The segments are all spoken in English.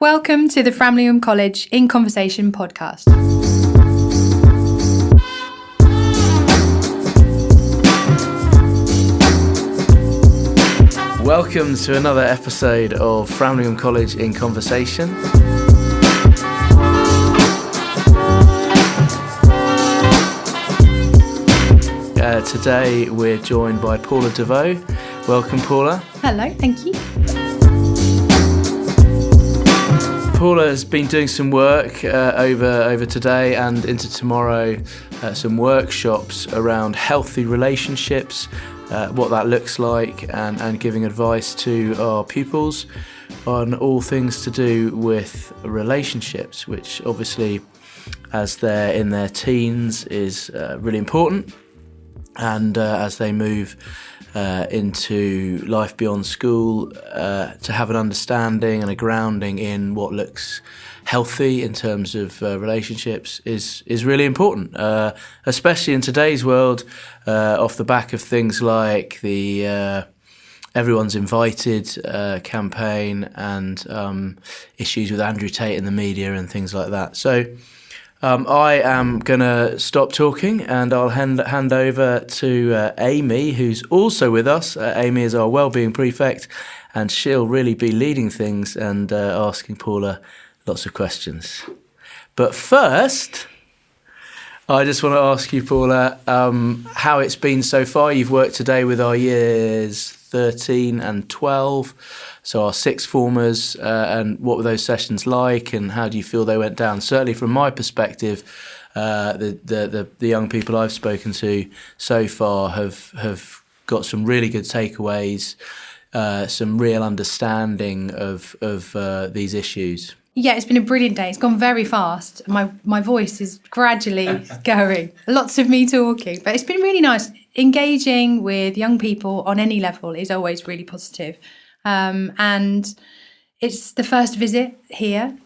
Welcome to the Framlingham College In Conversation podcast. Welcome to another episode of Framlingham College In Conversation. Today we're joined by Paula DeVaux. Welcome, Paula. Hello, thank you. Paula has been doing some work over today and into tomorrow, some workshops around healthy relationships, what that looks like, and giving advice to our pupils on all things to do with relationships, which obviously, as they're in their teens, is really important. And as they move into life beyond school, to have an understanding and a grounding in what looks healthy in terms of relationships is really important, especially in today's world, off the back of things like the Everyone's Invited campaign and issues with Andrew Tate in the media and things like that. So I am going to stop talking and I'll hand over to Amy, who's also with us. Amy is our wellbeing prefect, and she'll really be leading things and asking Paula lots of questions. But first, I just want to ask you, Paula, how it's been so far. You've worked today with our years 13 and 12, so our sixth formers, and what were those sessions like, and how do you feel they went down? Certainly from my perspective, the young people I've spoken to so far have got some really good takeaways, some real understanding of these issues. Yeah, it's been a brilliant day. It's gone very fast. My voice is gradually going. Lots of me talking, but it's been really nice. Engaging with young people on any level is always really positive. And it's the first visit here.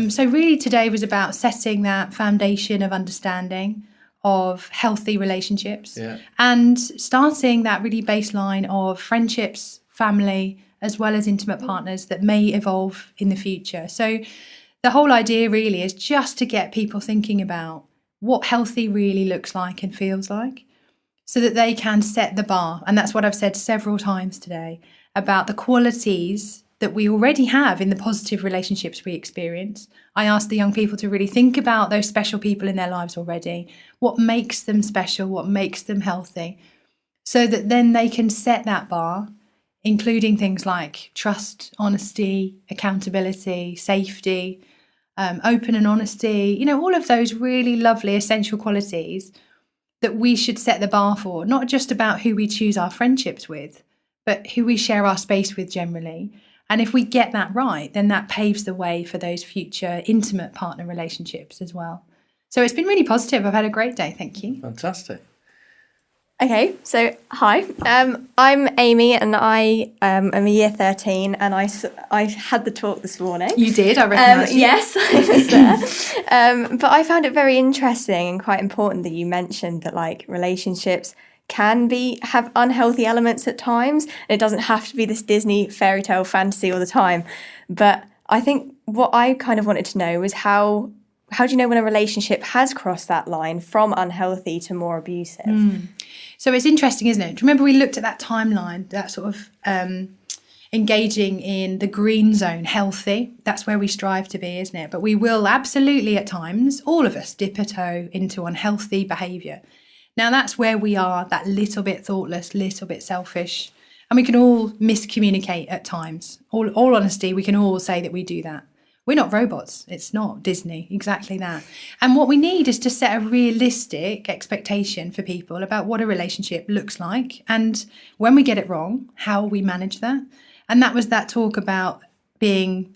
So really today was about setting that foundation of understanding of healthy relationships and starting that really baseline of friendships, family, as well as intimate partners that may evolve in the future. So the whole idea really is just to get people thinking about what healthy really looks like and feels like, so that they can set the bar. And that's what I've said several times today about the qualities that we already have in the positive relationships we experience. I asked the young people to really think about those special people in their lives already, what makes them special, what makes them healthy, so that then they can set that bar, including things like trust, honesty, accountability, safety, open and honesty, all of those really lovely essential qualities that we should set the bar for, not just about who we choose our friendships with, but who we share our space with generally. And if we get that right, then that paves the way for those future intimate partner relationships as well. So it's been really positive. I've had a great day. Thank you. Fantastic. Okay, so hi, I'm Amy and I am a year 13 and I had the talk this morning. You did, I recognise you. Yes, I was there. But I found it very interesting and quite important that you mentioned that relationships can have unhealthy elements at times. It doesn't have to be this Disney fairy tale fantasy all the time. But I think what I kind of wanted to know was how do you know when a relationship has crossed that line from unhealthy to more abusive? So it's interesting, isn't it? Remember we looked at that timeline, that sort of engaging in the green zone, healthy. That's where we strive to be, isn't it? But we will absolutely at times, all of us, dip a toe into unhealthy behaviour. Now that's where we are, that little bit thoughtless, little bit selfish. And we can all miscommunicate at times. All honesty, we can all say that we do that. We're not robots. It's not Disney, exactly that. And what we need is to set a realistic expectation for people about what a relationship looks like. And when we get it wrong, how we manage that. And that was that talk about being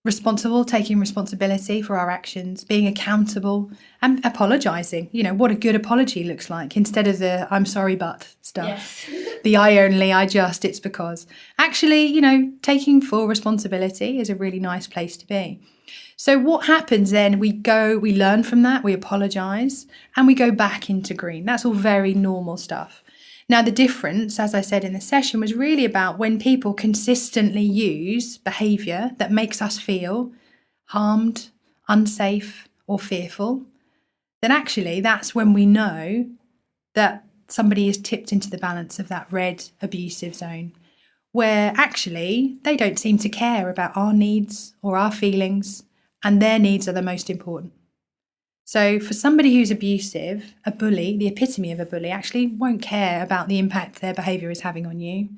responsible, taking responsibility for our actions, being accountable and apologising. What a good apology looks like instead of the I'm sorry but stuff. Yes. The I only, I just, it's because. Actually, taking full responsibility is a really nice place to be. So what happens then? We learn from that, we apologise, and we go back into green. That's all very normal stuff. Now, the difference, as I said in the session, was really about when people consistently use behaviour that makes us feel harmed, unsafe, or fearful, then actually that's when we know that somebody is tipped into the balance of that red abusive zone, where actually they don't seem to care about our needs or our feelings, and their needs are the most important. So for somebody who's abusive, a bully, the epitome of a bully, actually won't care about the impact their behaviour is having on you.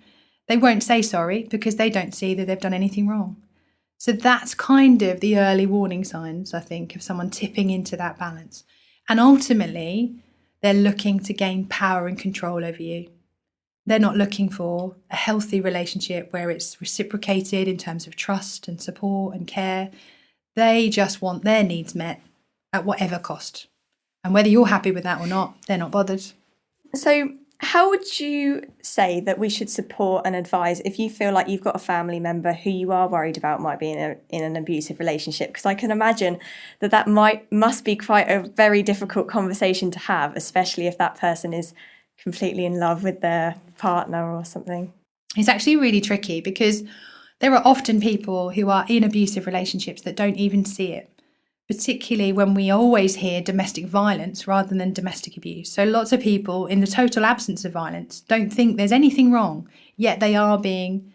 They won't say sorry because they don't see that they've done anything wrong. So that's kind of the early warning signs, I think, of someone tipping into that balance. And ultimately, they're looking to gain power and control over you. They're not looking for a healthy relationship where it's reciprocated in terms of trust and support and care. They just want their needs met at whatever cost. And whether you're happy with that or not, they're not bothered. So how would you say that we should support and advise if you feel like you've got a family member who you are worried about might be in an abusive relationship? Because I can imagine that must be quite a very difficult conversation to have, especially if that person is completely in love with their partner or something. It's actually really tricky because there are often people who are in abusive relationships that don't even see it, particularly when we always hear domestic violence rather than domestic abuse. So lots of people in the total absence of violence don't think there's anything wrong, yet they are being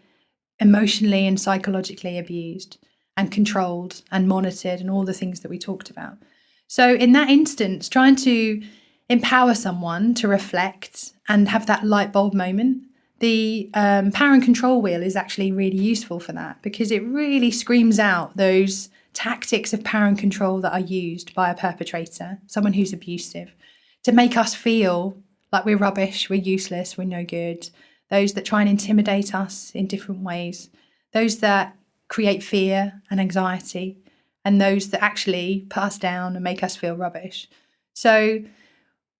emotionally and psychologically abused and controlled and monitored and all the things that we talked about. So in that instance, trying to empower someone to reflect and have that light bulb moment, the power and control wheel is actually really useful for that because it really screams out those tactics of power and control that are used by a perpetrator, someone who's abusive, to make us feel like we're rubbish, we're useless, we're no good. Those that try and intimidate us in different ways, those that create fear and anxiety, and those that actually put us down and make us feel rubbish. So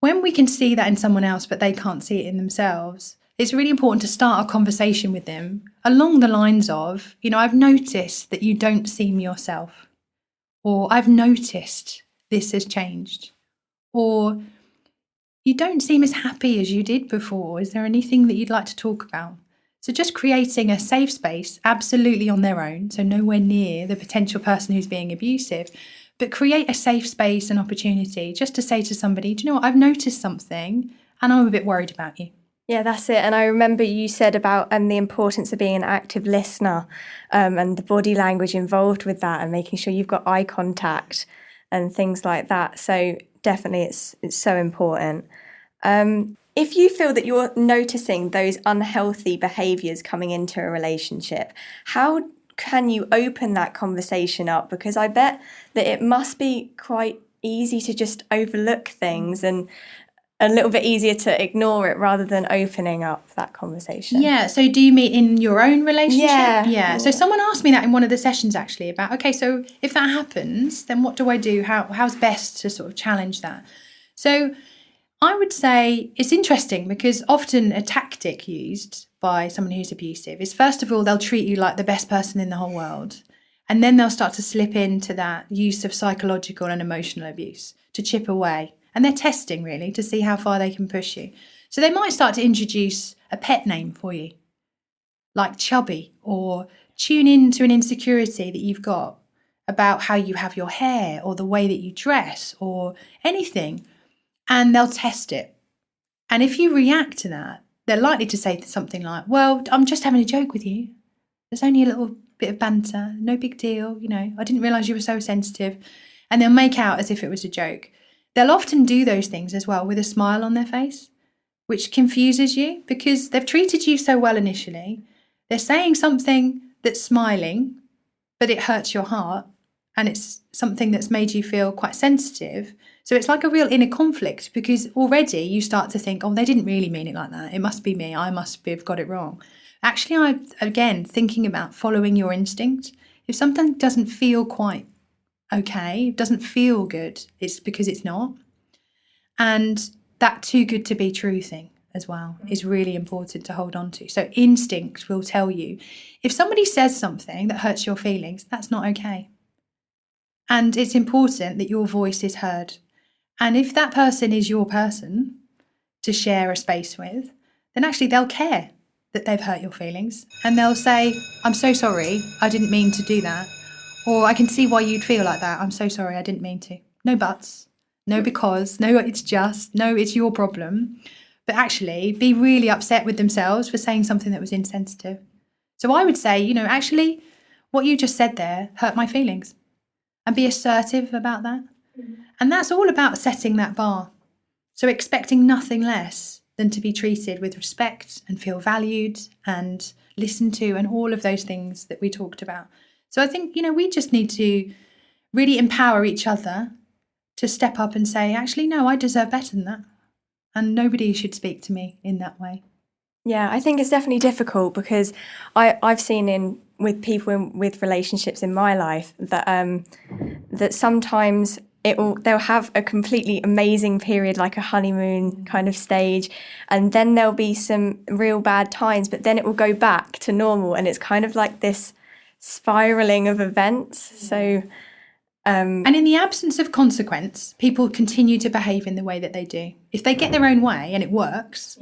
when we can see that in someone else, but they can't see it in themselves, it's really important to start a conversation with them along the lines of, I've noticed that you don't seem yourself, or I've noticed this has changed, or you don't seem as happy as you did before. Is there anything that you'd like to talk about? So just creating a safe space, absolutely on their own, so nowhere near the potential person who's being abusive, but create a safe space and opportunity just to say to somebody, do you know what, I've noticed something and I'm a bit worried about you. Yeah, that's it. And I remember you said about the importance of being an active listener and the body language involved with that and making sure you've got eye contact and things like that. So definitely it's so important. If you feel that you're noticing those unhealthy behaviours coming into a relationship, how can you open that conversation up? Because I bet that it must be quite easy to just overlook things and a little bit easier to ignore it rather than opening up that conversation. Yeah, so do you mean in your own relationship? Yeah. So someone asked me that in one of the sessions actually about, okay, so if that happens, then what do I do? How's best to sort of challenge that? So I would say it's interesting because often a tactic used by someone who's abusive is, first of all, they'll treat you like the best person in the whole world. And then they'll start to slip into that use of psychological and emotional abuse to chip away. And they're testing really to see how far they can push you. So they might start to introduce a pet name for you, like chubby, or tune into an insecurity that you've got about how you have your hair or the way that you dress or anything. And they'll test it. And if you react to that, they're likely to say something like, well, I'm just having a joke with you. There's only a little bit of banter, no big deal, I didn't realise you were so sensitive. And they'll make out as if it was a joke. They'll often do those things as well with a smile on their face, which confuses you because they've treated you so well initially. They're saying something that's smiling, but it hurts your heart. And it's something that's made you feel quite sensitive. So it's like a real inner conflict because already you start to think, oh, they didn't really mean it like that. It must be me. I must have got it wrong. Actually, again, thinking about following your instinct. If something doesn't feel quite okay, doesn't feel good, it's because it's not. And that too good to be true thing as well is really important to hold on to. So instinct will tell you if somebody says something that hurts your feelings, that's not okay. And it's important that your voice is heard. And if that person is your person to share a space with, then actually they'll care that they've hurt your feelings, and they'll say, I'm so sorry, I didn't mean to do that. Or I can see why you'd feel like that. I'm so sorry, I didn't mean to. No buts, no because, no it's just, no it's your problem. But actually be really upset with themselves for saying something that was insensitive. So I would say, actually what you just said there hurt my feelings, and be assertive about that. And that's all about setting that bar. So expecting nothing less than to be treated with respect and feel valued and listened to, and all of those things that we talked about. So I think, we just need to really empower each other to step up and say, actually, no, I deserve better than that. And nobody should speak to me in that way. Yeah, I think it's definitely difficult, because I've seen with people with relationships in my life that sometimes they'll have a completely amazing period, like a honeymoon kind of stage, and then there'll be some real bad times, but then it will go back to normal, and it's kind of like this spiraling of events. So and in the absence of consequence, people continue to behave in the way that they do. If they get their own way and it works,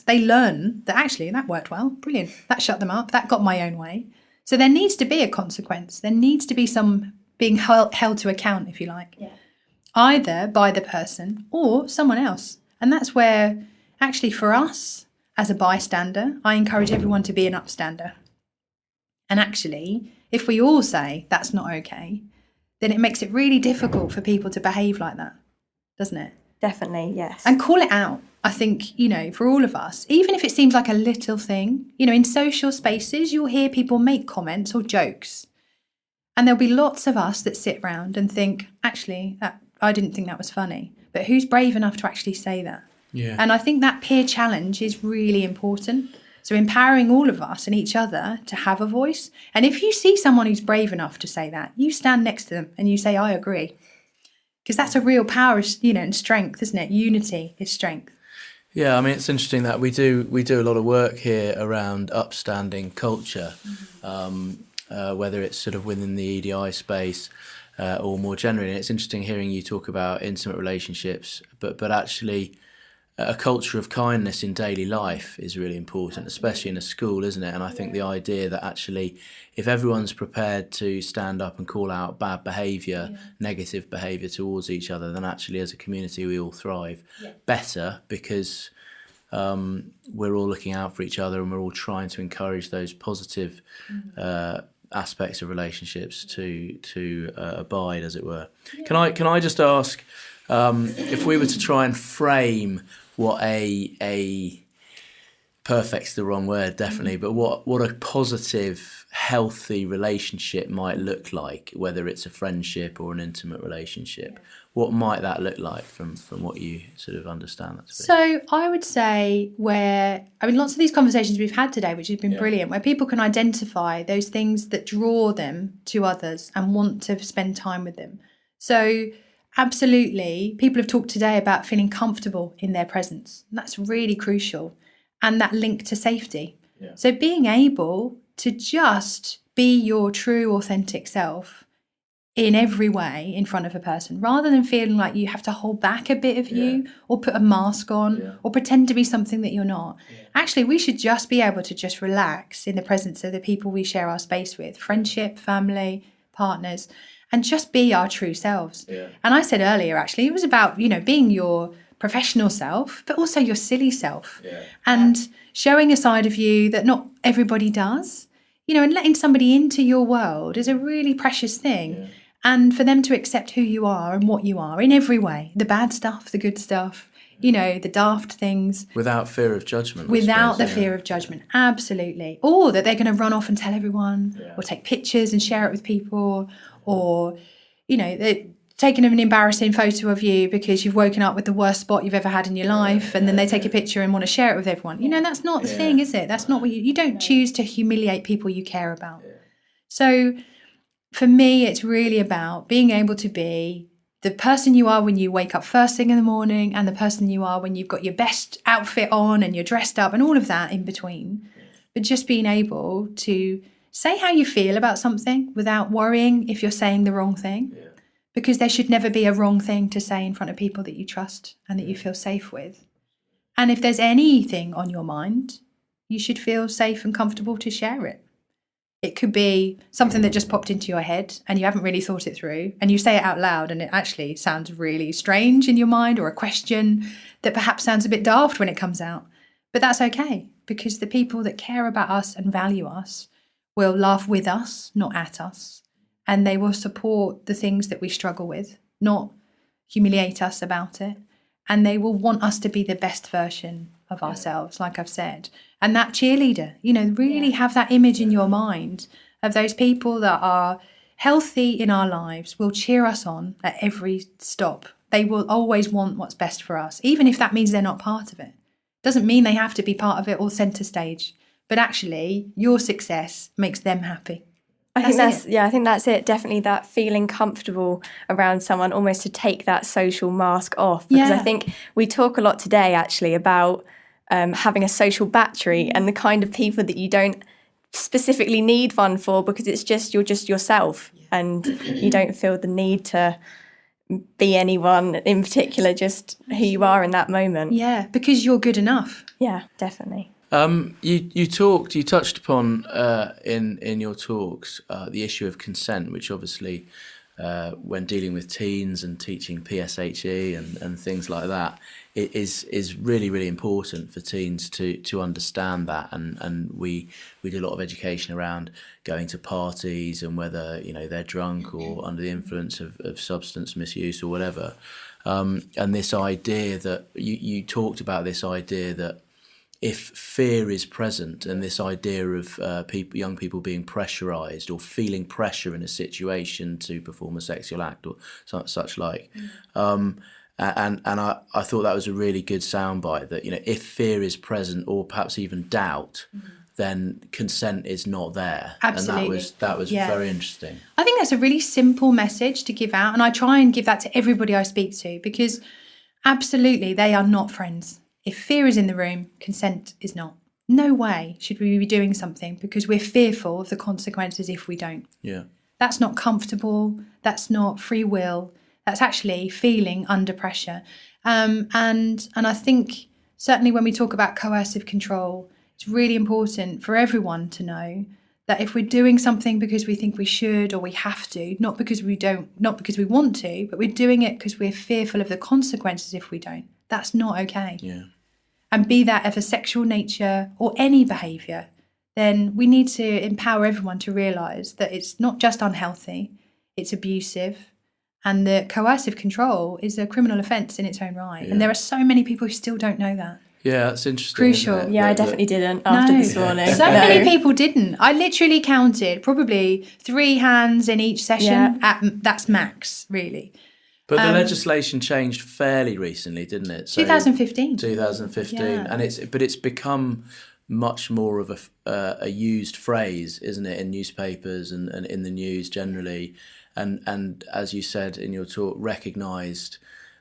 they learn that actually that worked well, brilliant, that shut them up, that got my own way. So there needs to be a consequence. There needs to be some being held to account, if you like, either by the person or someone else. And that's where actually for us as a bystander, I encourage everyone to be an upstander. And actually, if we all say that's not okay, then it makes it really difficult for people to behave like that, doesn't it? Definitely, yes. And call it out, I think, for all of us, even if it seems like a little thing, in social spaces, you'll hear people make comments or jokes. And there'll be lots of us that sit around and think, actually, I didn't think that was funny. But who's brave enough to actually say that? Yeah. And I think that peer challenge is really important. So empowering all of us and each other to have a voice. And if you see someone who's brave enough to say that, you stand next to them and you say, I agree. Because that's a real power, and strength, isn't it? Unity is strength. Yeah, I mean, it's interesting that we do a lot of work here around upstanding culture, whether it's sort of within the EDI space or more generally. And it's interesting hearing you talk about intimate relationships, but actually a culture of kindness in daily life is really important, especially in a school, isn't it? And I think the idea that actually if everyone's prepared to stand up and call out bad behaviour, negative behaviour towards each other, then actually as a community we all thrive better, because we're all looking out for each other and we're all trying to encourage those positive aspects of relationships to abide, as it were. Can I just ask, if we were to try and frame what a perfect's the wrong word, definitely, but what a positive, healthy relationship might look like, whether it's a friendship or an intimate relationship, what might that look like from what you sort of understand that to be? So I would say lots of these conversations we've had today, which has been brilliant, where people can identify those things that draw them to others and want to spend time with them. So absolutely, people have talked today about feeling comfortable in their presence. And that's really crucial. And that link to safety. Yeah. So being able to just be your true, authentic self in every way in front of a person, rather than feeling like you have to hold back a bit of you or put a mask on or pretend to be something that you're not. Yeah. Actually, we should just be able to just relax in the presence of the people we share our space with, friendship, family, partners, and just be our true selves. Yeah. And I said earlier, actually, it was about, being your professional self, but also your silly self, and showing a side of you that not everybody does, and letting somebody into your world is a really precious thing. Yeah. And for them to accept who you are and what you are in every way, the bad stuff, the good stuff, the daft things. Without fear of judgment. Without the fear of judgment, absolutely. Or that they're going to run off and tell everyone, or take pictures and share it with people, or, they're taking an embarrassing photo of you because you've woken up with the worst spot you've ever had in your life, and then they take a picture and want to share it with everyone. That's not the thing, is it? That's not what you don't choose to humiliate people you care about. Yeah. So for me, it's really about being able to be the person you are when you wake up first thing in the morning, and the person you are when you've got your best outfit on and you're dressed up and all of that in between. But just being able to say how you feel about something without worrying if you're saying the wrong thing. Yeah. Because there should never be a wrong thing to say in front of people that you trust and that you feel safe with. And if there's anything on your mind, you should feel safe and comfortable to share it. It could be something that just popped into your head and you haven't really thought it through, and you say it out loud and it actually sounds really strange in your mind, or a question that perhaps sounds a bit daft when it comes out. But that's okay, because the people that care about us and value us will laugh with us, not at us. And they will support the things that we struggle with, not humiliate us about it. And they will want us to be the best version of ourselves, like I've said. And that cheerleader, really have that image in your mind of those people that are healthy in our lives, will cheer us on at every stop. They will always want what's best for us, even if that means they're not part of it. Doesn't mean they have to be part of it or centre stage, but actually your success makes them happy. I think that's it. Definitely that feeling comfortable around someone, almost to take that social mask off. Because I think we talk a lot today actually about having a social battery and the kind of people that you don't specifically need one for, because you're just yourself and you don't feel the need to be anyone in particular, just who you are in that moment. Yeah, because you're good enough. Yeah, definitely. You touched upon in your talks the issue of consent, which obviously when dealing with teens and teaching PSHE and things like that, it is really, really important for teens to understand that, and we do a lot of education around going to parties and whether they're drunk or under the influence of substance misuse or whatever, and this idea that you talked about, this idea that if fear is present, and this idea of young people being pressurised or feeling pressure in a situation to perform a sexual act or such like, and I thought that was a really good soundbite, that if fear is present or perhaps even doubt, then consent is not there. Absolutely. And that was very interesting. I think that's a really simple message to give out, and I try and give that to everybody I speak to, because absolutely they are not friends. If fear is in the room, consent is not. No way should we be doing something because we're fearful of the consequences if we don't. Yeah. That's not comfortable. That's not free will. That's actually feeling under pressure. And I think certainly when we talk about coercive control, it's really important for everyone to know that if we're doing something because we think we should or we have to, not because we want to, but we're doing it because we're fearful of the consequences if we don't, that's not okay. Yeah. And be that of a sexual nature or any behaviour, then we need to empower everyone to realise that it's not just unhealthy, it's abusive, and that coercive control is a criminal offence in its own right. Yeah. And there are so many people who still don't know that. Yeah, that's interesting. Crucial. Yeah, I definitely didn't after this morning. So many people didn't. I literally counted probably 3 hands in each session. That's max, really. But the legislation changed fairly recently, didn't it? So 2015. 2015, yeah. And it's become much more of a used phrase, isn't it, in newspapers and in the news generally, and as you said in your talk, recognised,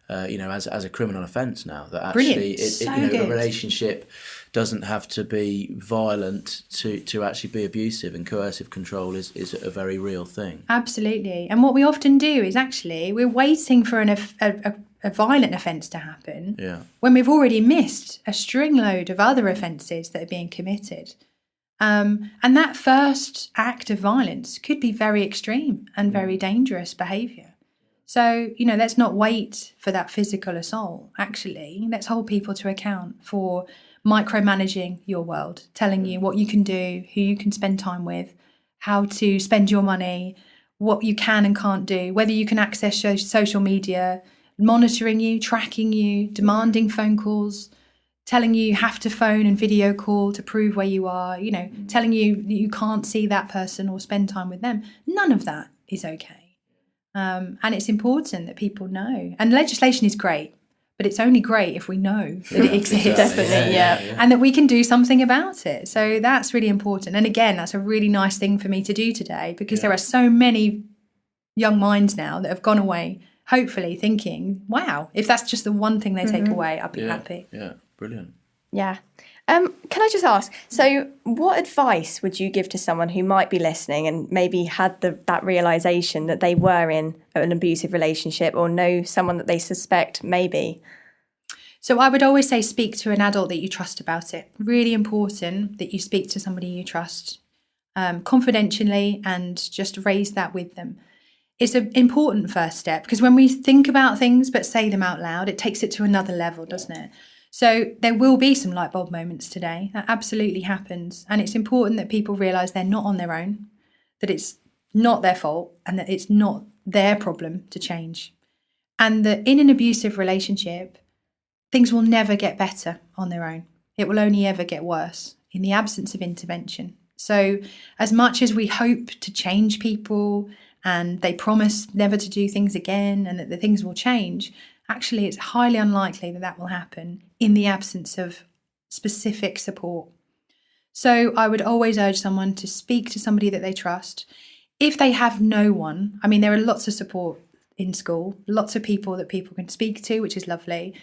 as a criminal offence now, that actually a relationship doesn't have to be violent to actually be abusive, and coercive control is a very real thing. Absolutely. And what we often do is actually we're waiting for a violent offence to happen when we've already missed a string load of other offences that are being committed. And that first act of violence could be very extreme and very dangerous behaviour. So, let's not wait for that physical assault. Actually, let's hold people to account for micromanaging your world, telling you what you can do, who you can spend time with, how to spend your money, what you can and can't do, whether you can access social media, monitoring you, tracking you, demanding phone calls, telling you have to phone and video call to prove where you are, telling you that you can't see that person or spend time with them. None of that is okay. And it's important that people know. And legislation is great, but it's only great if we know that it exists. Definitely, yeah. And that we can do something about it. So that's really important. And again, that's a really nice thing for me to do today, because there are so many young minds now that have gone away, hopefully thinking, wow, if that's just the one thing they take away, I'll be happy. Yeah, brilliant. Yeah. Can I just ask, so what advice would you give to someone who might be listening and maybe had that realisation that they were in an abusive relationship or know someone that they suspect maybe? So I would always say speak to an adult that you trust about it. Really important that you speak to somebody you trust confidentially and just raise that with them. It's an important first step because when we think about things but say them out loud, it takes it to another level, doesn't it? So there will be some light bulb moments today. That absolutely happens. And it's important that people realise they're not on their own, that it's not their fault and that it's not their problem to change. And that in an abusive relationship, things will never get better on their own. It will only ever get worse in the absence of intervention. So as much as we hope to change people and they promise never to do things again and that the things will change, actually it's highly unlikely that that will happen in the absence of specific support. So I would always urge someone to speak to somebody that they trust. If they have no one, I mean, there are lots of support in school, lots of people that people can speak to, which is lovely.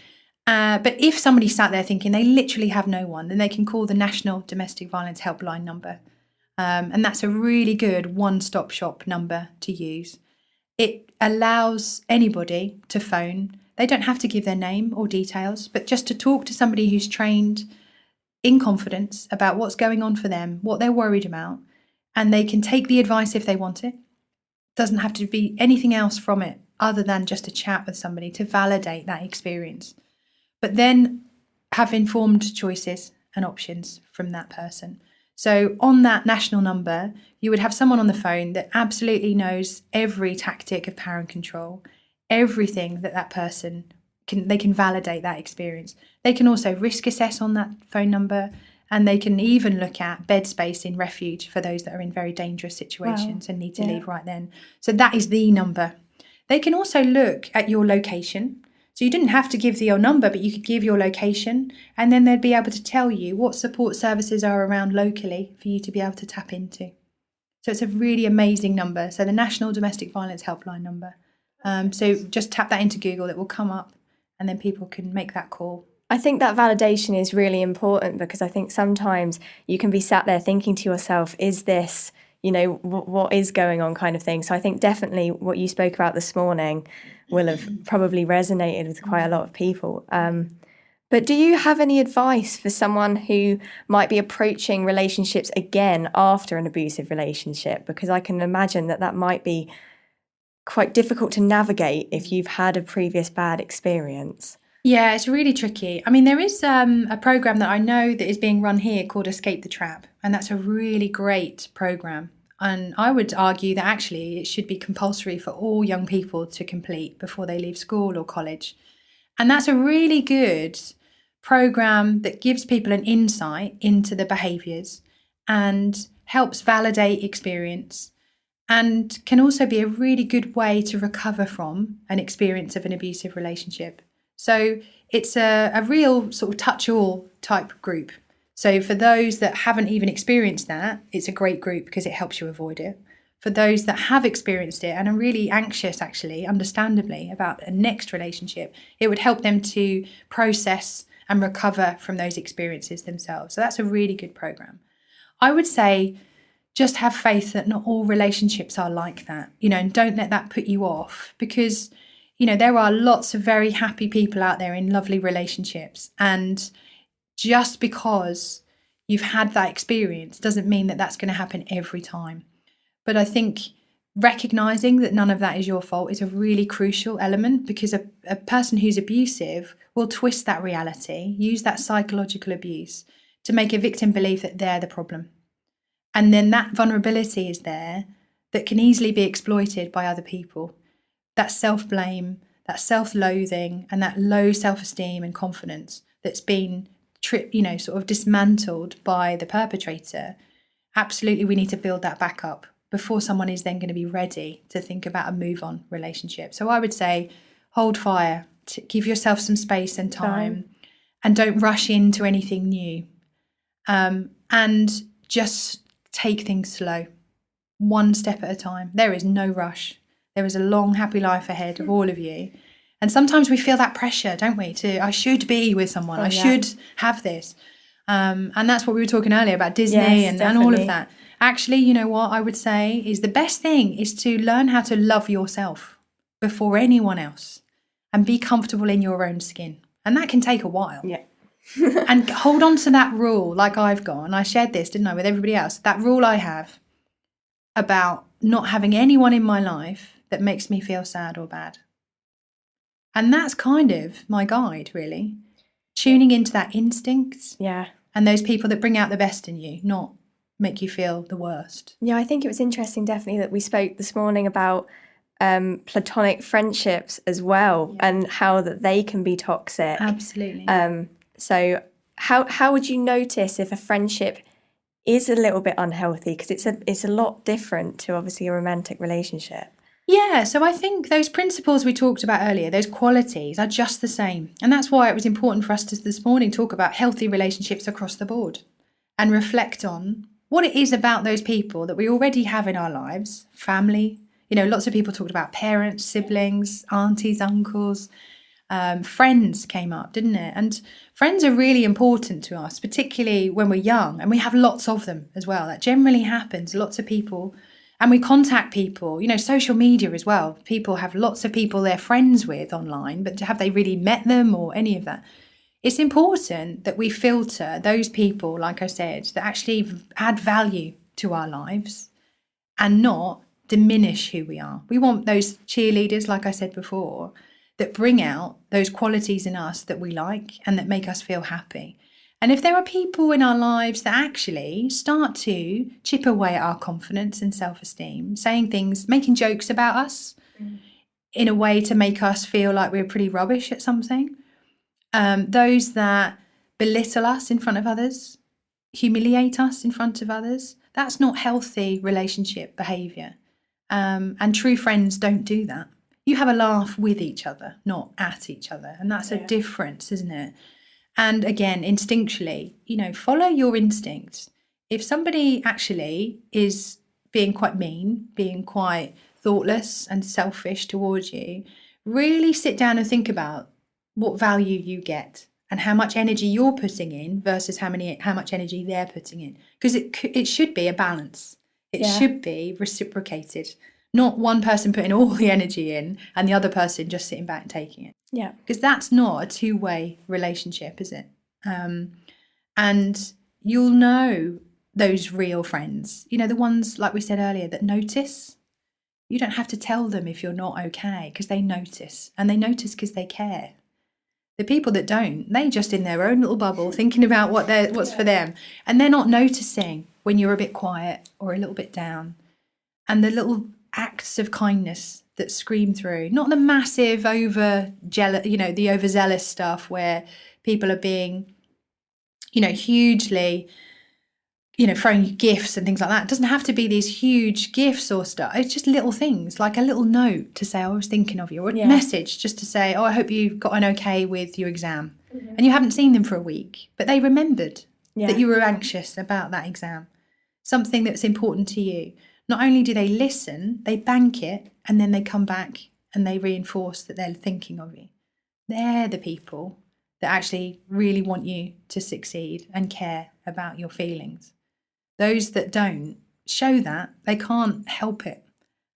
But if somebody sat there thinking they literally have no one, then they can call the National Domestic Violence Helpline number. And that's a really good one-stop shop number to use. It allows anybody to phone. They don't have to give their name or details, but just to talk to somebody who's trained in confidence about what's going on for them, what they're worried about, and they can take the advice if they want it. Doesn't have to be anything else from it other than just a chat with somebody to validate that experience. But then have informed choices and options from that person. So on that national number, you would have someone on the phone that absolutely knows every tactic of power and control, everything that person they can validate that experience. They can also risk assess on that phone number, and they can even look at bed space in refuge for those that are in very dangerous situations and need to leave right then. So that is the number. They can also look at your location. So you didn't have to give your number, but you could give your location, and then they'd be able to tell you what support services are around locally for you to be able to tap into. So it's a really amazing number. So the National Domestic Violence Helpline number. So just tap that into Google, it will come up, and then people can make that call. I think that validation is really important because I think sometimes you can be sat there thinking to yourself, is this, what is going on kind of thing. So I think definitely what you spoke about this morning will have probably resonated with quite a lot of people. But do you have any advice for someone who might be approaching relationships again after an abusive relationship? Because I can imagine that might be quite difficult to navigate if you've had a previous bad experience. Yeah, it's really tricky. I mean, there is a program that I know that is being run here called Escape the Trap, and that's a really great program. And I would argue that actually it should be compulsory for all young people to complete before they leave school or college. And that's a really good program that gives people an insight into the behaviours and helps validate experience, and can also be a really good way to recover from an experience of an abusive relationship. So it's a real sort of touch-all type group. So for those that haven't even experienced that, it's a great group because it helps you avoid it. For those that have experienced it and are really anxious, actually, understandably, about a next relationship, it would help them to process and recover from those experiences themselves. So that's a really good program. I would say just have faith that not all relationships are like that, and don't let that put you off, because there are lots of very happy people out there in lovely relationships. And just because you've had that experience doesn't mean that that's going to happen every time. But I think recognising that none of that is your fault is a really crucial element, because a person who's abusive will twist that reality, use that psychological abuse to make a victim believe that they're the problem. And then that vulnerability is there that can easily be exploited by other people. That self-blame, that self-loathing, and that low self-esteem and confidence that's been sort of dismantled by the perpetrator. Absolutely, we need to build that back up before someone is then going to be ready to think about a move-on relationship. So I would say hold fire, give yourself some space and time, and don't rush into anything new. And just take things slow, one step at a time. There is no rush. There is a long, happy life ahead of all of you. And sometimes we feel that pressure, don't we? I should be with someone. I should have this. And that's what we were talking earlier about Disney and all of that. Actually, you know what I would say is the best thing is to learn how to love yourself before anyone else and be comfortable in your own skin. And that can take a while. Yeah. And hold on to that rule like I've got. And I shared this, didn't I, with everybody else. That rule I have about not having anyone in my life that makes me feel sad or bad. And that's kind of my guide, really. Tuning into that instinct. Yeah. And those people that bring out the best in you, not make you feel the worst. Yeah, I think it was interesting, definitely, that we spoke this morning about platonic friendships as well, and how that they can be toxic. Absolutely. So how would you notice if a friendship is a little bit unhealthy? Because it's a lot different to obviously a romantic relationship. Yeah, so I think those principles we talked about earlier, those qualities are just the same. And that's why it was important for us to this morning talk about healthy relationships across the board and reflect on what it is about those people that we already have in our lives, family. You know, lots of people talked about parents, siblings, aunties, uncles, friends came up, didn't it? And friends are really important to us, particularly when we're young, and we have lots of them as well. That generally happens, lots of people. And we contact people, you know, social media as well. People have lots of people they're friends with online, but have they really met them or any of that? It's important that we filter those people, like I said, that actually add value to our lives and not diminish who we are. We want those cheerleaders, like I said before, that bring out those qualities in us that we like and that make us feel happy. And if there are people in our lives that actually start to chip away at our confidence and self-esteem, saying things, making jokes about us in a way to make us feel like we're pretty rubbish at something, those that belittle us in front of others, humiliate us in front of others, that's not healthy relationship behaviour. And true friends don't do that. You have a laugh with each other, not at each other. And that's a difference, isn't it? And again, instinctually, you know, follow your instincts. If somebody actually is being quite mean, being quite thoughtless and selfish towards you, really sit down and think about what value you get and how much energy you're putting in versus how much energy they're putting in. Because it should be a balance. It should be reciprocated. Not one person putting all the energy in and the other person just sitting back and taking it. Yeah. Because that's not a two-way relationship, is it? And you'll know those real friends, you know, the ones, like we said earlier, that notice. You don't have to tell them if you're not okay because they notice. And they notice because they care. The people that don't, they just in their own little bubble thinking about what's for them. And they're not noticing when you're a bit quiet or a little bit down. And the little acts of kindness that scream through, not the massive the overzealous stuff where people are being, you know, hugely, you know, throwing you gifts and things like that. It doesn't have to be these huge gifts or stuff. It's just little things, like a little note to say, oh, I was thinking of you, or a message just to say, oh, I hope you got an okay with your exam. Mm-hmm. And you haven't seen them for a week, but they remembered that you were anxious about that exam, something that's important to you. Not only do they listen, they bank it, and then they come back and they reinforce that they're thinking of you. They're the people that actually really want you to succeed and care about your feelings. Those that don't show that, they can't help it.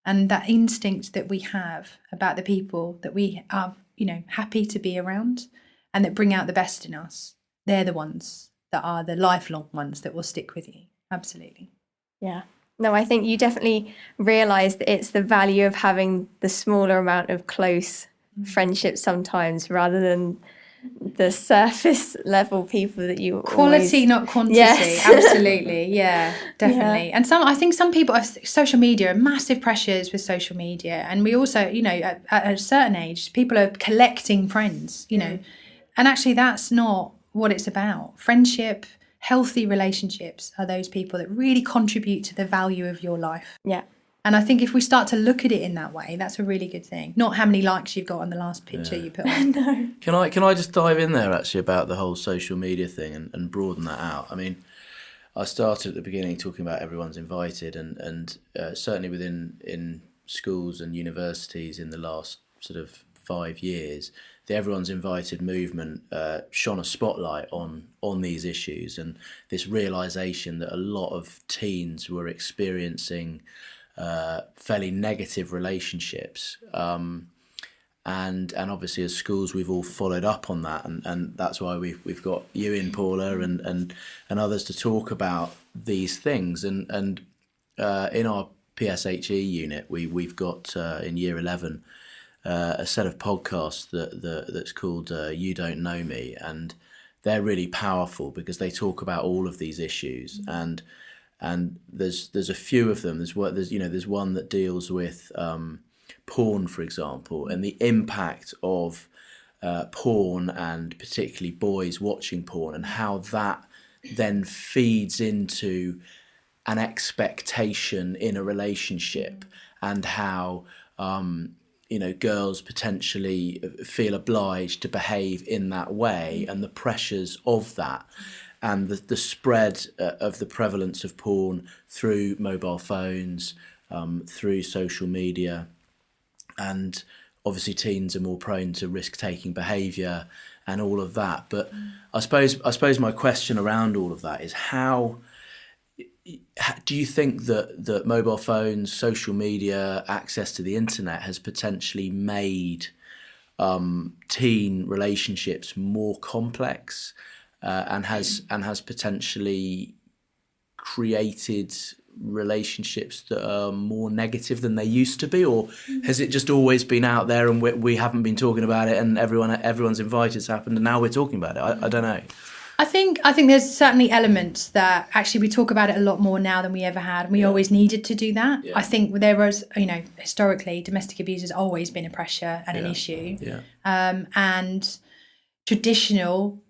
And that instinct that we have about the people that we are, you know, happy to be around and that bring out the best in us, they're the ones that are the lifelong ones that will stick with you. Absolutely. Yeah. No, I think you definitely realise that it's the value of having the smaller amount of close friendships sometimes rather than the surface level people that you quality, not quantity. Yes. Absolutely. Yeah, definitely. Yeah. And I think some people have social media, massive pressures with social media. And we also, you know, at a certain age, people are collecting friends, you know, and actually that's not what it's about. Friendship, healthy relationships are those people that really contribute to the value of your life. Yeah. And I think if we start to look at it in that way, that's a really good thing. Not how many likes you've got on the last picture you put on. No. Can I just dive in there actually about the whole social media thing and broaden that out? I mean, I started at the beginning talking about everyone's invited and certainly in schools and universities in the last sort of 5 years, the everyone's invited movement shone a spotlight on these issues and this realisation that a lot of teens were experiencing fairly negative relationships. And obviously as schools we've all followed up on that, and that's why we've got you in, Paula, and others to talk about these things. And in our PSHE unit we've got in year 11 a set of podcasts that's called You Don't Know Me, and they're really powerful because they talk about all of these issues. And there's a few of them. There's one that deals with porn, for example, and the impact of porn, and particularly boys watching porn, and how that then feeds into an expectation in a relationship, and how girls potentially feel obliged to behave in that way, and the pressures of that, and the spread of the prevalence of porn through mobile phones, through social media. And obviously teens are more prone to risk-taking behaviour and all of that. But I suppose my question around all of that is, how do you think that mobile phones, social media, access to the internet has potentially made teen relationships more complex, and has potentially created relationships that are more negative than they used to be? Or has it just always been out there and we haven't been talking about it, and everyone's invited, it's happened, and now we're talking about it? I don't know. I think there's certainly elements that actually we talk about it a lot more now than we ever had, and we always needed to do that. I think there was, historically, domestic abuse has always been a pressure and an issue. And traditional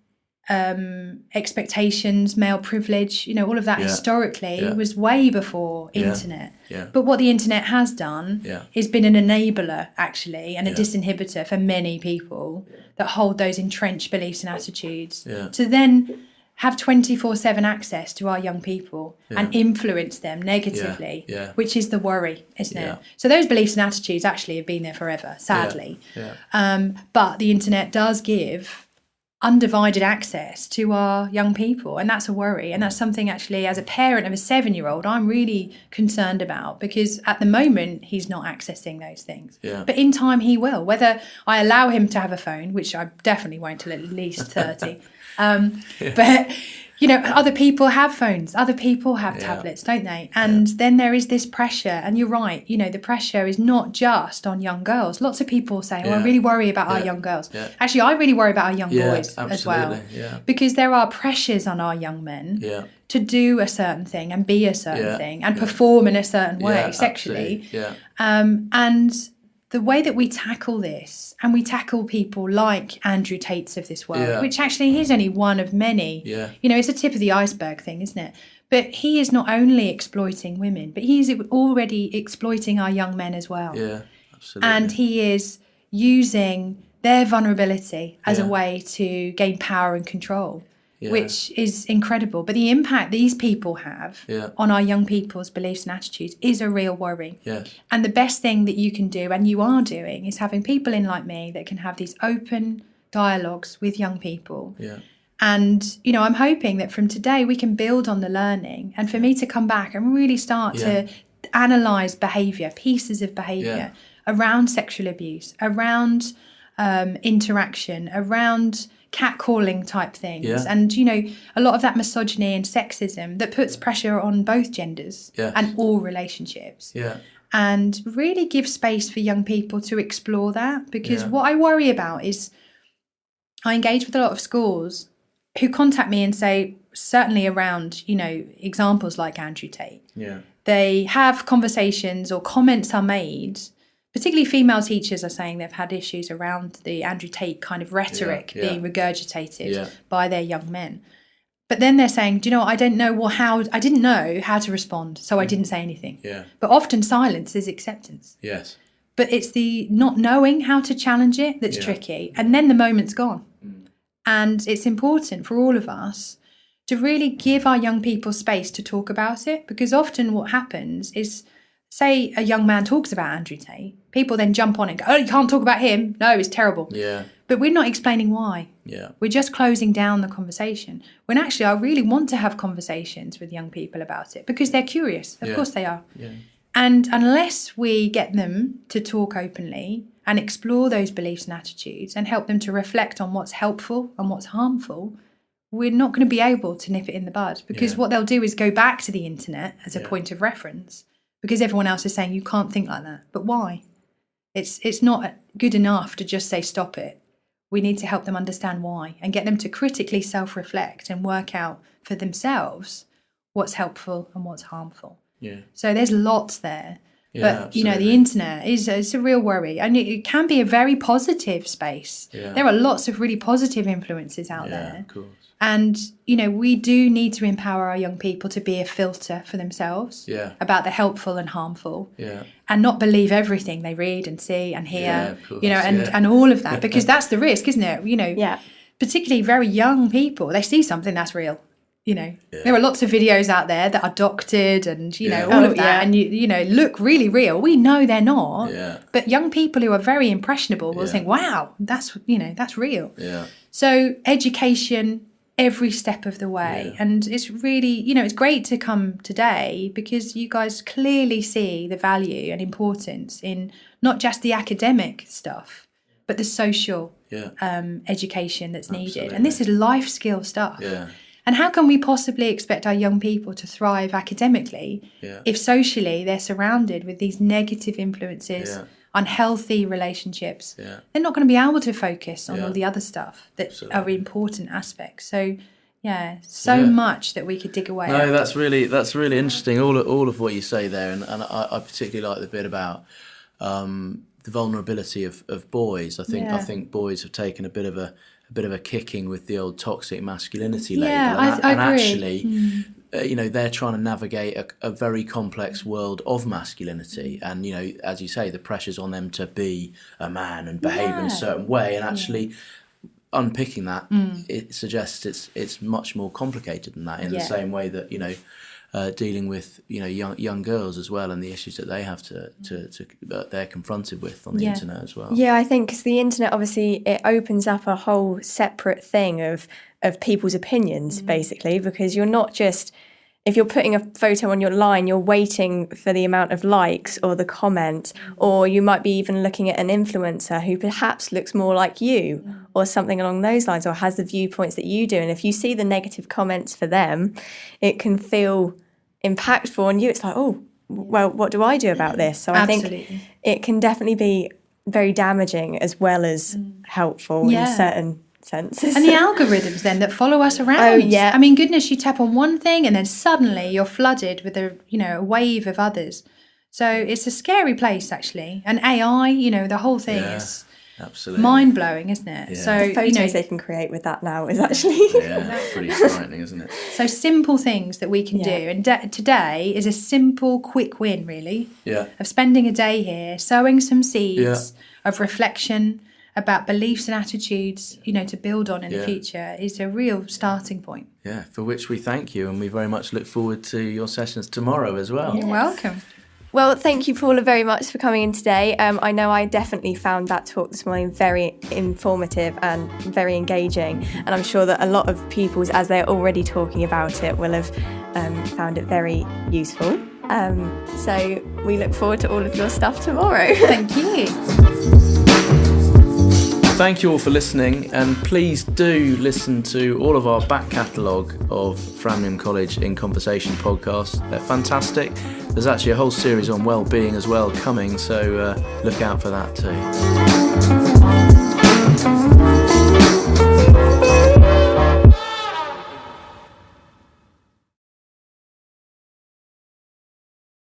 expectations, male privilege, all of that historically was way before internet. But what the internet has done is been an enabler, actually, and a disinhibitor for many people that hold those entrenched beliefs and attitudes to then have 24/7 access to our young people and influence them negatively, which is the worry, isn't it? So those beliefs and attitudes actually have been there forever, sadly. But the internet does give undivided access to our young people, and that's a worry, and that's something actually, as a parent of a 7-year-old, I'm really concerned about, because at the moment he's not accessing those things, but in time he will, whether I allow him to have a phone, which I definitely won't till at least 30. But other people have phones, other people have tablets, don't they? And then there is this pressure, and you're right, the pressure is not just on young girls. Lots of people say, I really worry about our young girls. Actually, I really worry about our young boys as well, because there are pressures on our young men to do a certain thing and be a certain thing and perform in a certain way sexually. And the way that we tackle this, and we tackle people like Andrew Tate's of this world, which actually he's only one of many. It's a tip of the iceberg thing, isn't it? But he is not only exploiting women, but he's already exploiting our young men as well. Absolutely. And he is using their vulnerability as a way to gain power and control. Which is incredible. But the impact these people have on our young people's beliefs and attitudes is a real worry. And the best thing that you can do, and you are doing, is having people in like me that can have these open dialogues with young people. And, I'm hoping that from today we can build on the learning, and for me to come back and really start to analyse behaviour, pieces of behaviour around sexual abuse, around interaction, around catcalling type things, and a lot of that misogyny and sexism that puts pressure on both genders and all relationships, and really give space for young people to explore that. Because what I worry about is, I engage with a lot of schools who contact me and say, certainly around examples like Andrew Tate, they have conversations or comments are made. Particularly female teachers are saying they've had issues around the Andrew Tate kind of rhetoric being regurgitated by their young men. But then they're saying, do you know what, I didn't know how to respond, so I didn't say anything. But often silence is acceptance. But it's the not knowing how to challenge it that's tricky. And then the moment's gone. And it's important for all of us to really give our young people space to talk about it, because often what happens is, say a young man talks about Andrew Tate, people then jump on it and go, oh, you can't talk about him. No, it's terrible. But we're not explaining why. We're just closing down the conversation. When actually I really want to have conversations with young people about it, because they're curious. Of course they are. And unless we get them to talk openly and explore those beliefs and attitudes and help them to reflect on what's helpful and what's harmful, we're not going to be able to nip it in the bud, because what they'll do is go back to the internet as a point of reference, because everyone else is saying you can't think like that. But why? It's not good enough to just say stop it. We need to help them understand why and get them to critically self-reflect and work out for themselves what's helpful and what's harmful. Yeah. So there's lots there. Yeah, But, absolutely. you know, the internet it's a real worry. And it can be a very positive space. Yeah. There are lots of really positive influences out there. Yeah, of course. And, you know, we do need to empower our young people to be a filter for themselves about the helpful and harmful. Yeah. And not believe everything they read and see and hear, Yeah, of course, you know, and all of that, because that's the risk, isn't it? You know, Yeah. particularly very young people, they see something that's real. You know, there are lots of videos out there that are doctored and, you know, all of that. And, you know, look really real. We know they're not. Yeah. But young people who are very impressionable will think, wow, that's, you know, that's real. Yeah. So education every step of the way. And it's really, you know, it's great to come today because you guys clearly see the value and importance in not just the academic stuff, but the social education that's needed. And this is life skill stuff. Yeah. And how can we possibly expect our young people to thrive academically if socially they're surrounded with these negative influences, unhealthy relationships? They're not going to be able to focus on all the other stuff that are important aspects. So, much that we could dig away at. No, that's really interesting. All of what you say there, and I particularly like the bit about the vulnerability of boys. I think boys have taken a bit of a kicking with the old toxic masculinity label. I agree. Actually, you know, they're trying to navigate a very complex world of masculinity, and, you know, as you say, the pressures on them to be a man and behave in a certain way, and actually unpicking that, it suggests it's much more complicated than that, in the same way that, you know, dealing with, you know, young girls as well, and the issues that they have to they're confronted with on the internet as well. Yeah, I think because the internet, obviously, it opens up a whole separate thing of people's opinions, basically, because you're not just, if you're putting a photo on your line, you're waiting for the amount of likes or the comment, or you might be even looking at an influencer who perhaps looks more like you or something along those lines, or has the viewpoints that you do. And if you see the negative comments for them, it can feel impactful on you. It's like, oh, well, what do I do about this? So I think it can definitely be very damaging as well as helpful in certain senses. And the algorithms then that follow us around. Oh, yeah. I mean, goodness, you tap on one thing and then suddenly you're flooded with a wave of others. So it's a scary place, actually. And AI, you know, the whole thing is absolutely mind-blowing, isn't it? Yeah. So the photos they can create with that now is actually pretty frightening, isn't it? So simple things that we can do. And today is a simple, quick win, really, of spending a day here, sowing some seeds of reflection about beliefs and attitudes, you know, to build on in the future, is a real starting point. Yeah, for which we thank you, and we very much look forward to your sessions tomorrow as well. You're welcome. Well, thank you, Paula, very much for coming in today. I know I definitely found that talk this morning very informative and very engaging, and I'm sure that a lot of pupils, as they're already talking about it, will have found it very useful. So we look forward to all of your stuff tomorrow. Thank you. Thank you all for listening, and please do listen to all of our back catalogue of Framlingham College in Conversation podcasts. They're fantastic. There's actually a whole series on well-being as well coming, so look out for that too.